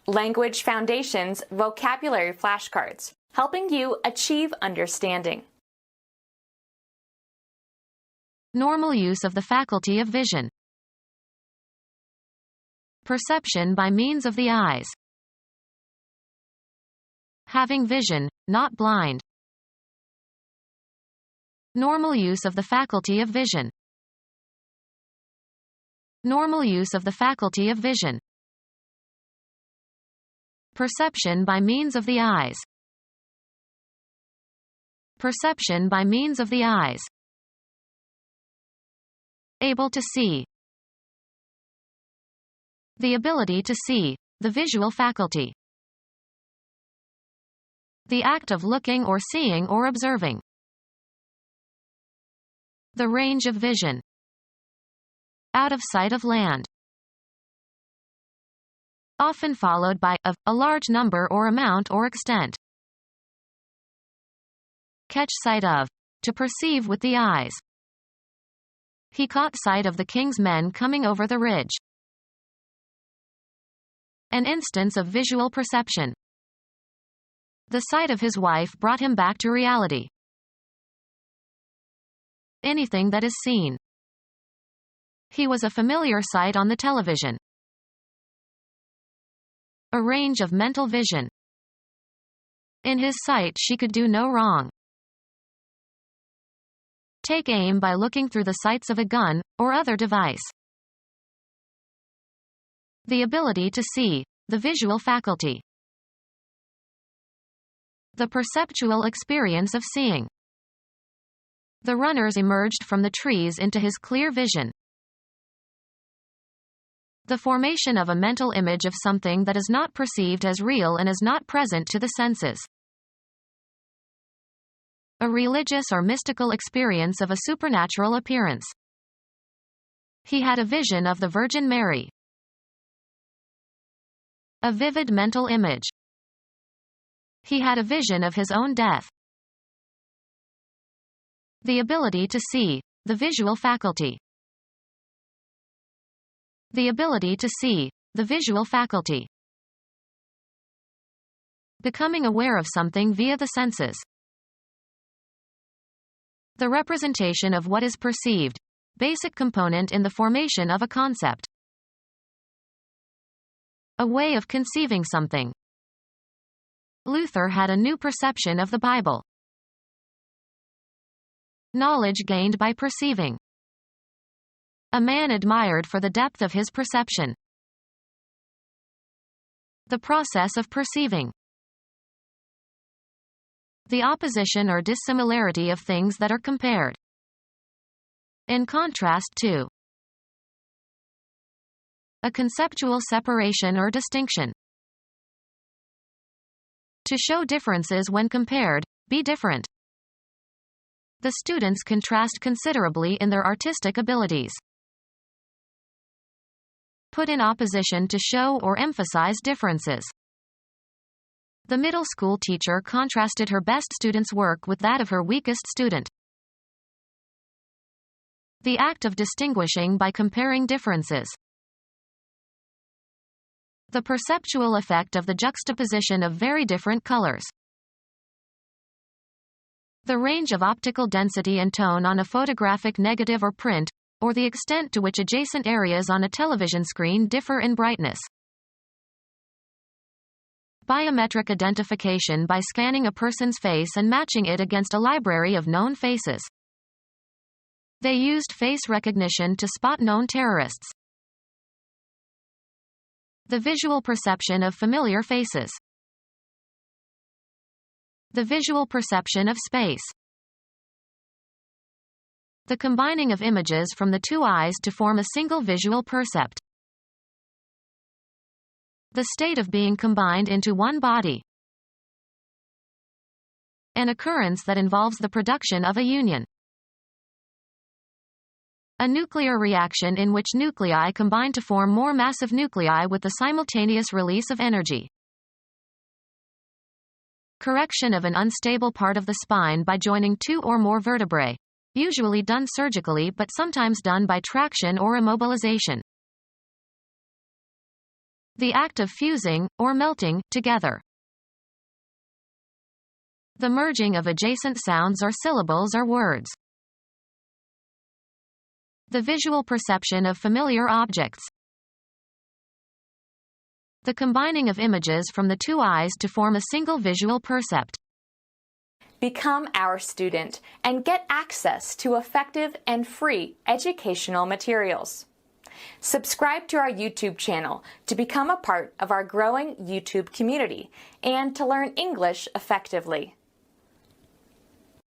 Language Foundations Vocabulary Flashcards, helping you achieve understanding. Normal use of the faculty of vision. Perception by means of the eyes. Having vision, not blind. Normal use of the faculty of vision. Normal use of the faculty of vision. Perception by means of the eyes. Perception by means of the eyes. Able to see. The ability to see, the visual faculty. The act of looking or seeing or observing. The range of vision. Out of sight of land. Often followed by of, a large number or amount or extent. Catch sight of. To perceive with the eyes. He caught sight of the king's men coming over the ridge. An instance of visual perception. The sight of his wife brought him back to reality. Anything that is seen. He was a familiar sight on the television. A range of mental vision. In his sight she could do no wrong. Take aim by looking through the sights of a gun, or other device. The ability to see, the visual faculty. The perceptual experience of seeing. The runners emerged from the trees into his clear vision. The formation of a mental image of something that is not perceived as real and is not present to the senses. A religious or mystical experience of a supernatural appearance. He had a vision of the Virgin Mary. A vivid mental image. He had a vision of his own death. The ability to see, the visual faculty. The ability to see, the visual faculty. Becoming aware of something via the senses. The representation of what is perceived, basic component in the formation of a concept. A way of conceiving something. Luther had a new perception of the Bible. Knowledge gained by perceiving. A man admired for the depth of his perception. The process of perceiving. The opposition or dissimilarity of things that are compared. In contrast to. A conceptual separation or distinction. To show differences when compared, be different. The students contrast considerably in their artistic abilities. Put in opposition to show or emphasize differences. The middle school teacher contrasted her best student's work with that of her weakest student. The act of distinguishing by comparing differences. The perceptual effect of the juxtaposition of very different colors. The range of optical density and tone on a photographic negative or print, or the extent to which adjacent areas on a television screen differ in brightness. Biometric identification by scanning a person's face and matching it against a library of known faces. They used face recognition to spot known terrorists. The visual perception of familiar faces. The visual perception of space. The combining of images from the two eyes to form a single visual percept. The state of being combined into one body. An occurrence that involves the production of a union. A nuclear reaction in which nuclei combine to form more massive nuclei with the simultaneous release of energy. Correction of an unstable part of the spine by joining two or more vertebrae. Usually done surgically but sometimes done by traction or immobilization. The act of fusing, or melting, together. The merging of adjacent sounds or syllables or words. The visual perception of familiar objects. The combining of images from the two eyes to form a single visual percept. Become our student and get access to effective and free educational materials. Subscribe to our YouTube channel to become a part of our growing YouTube community and to learn English effectively.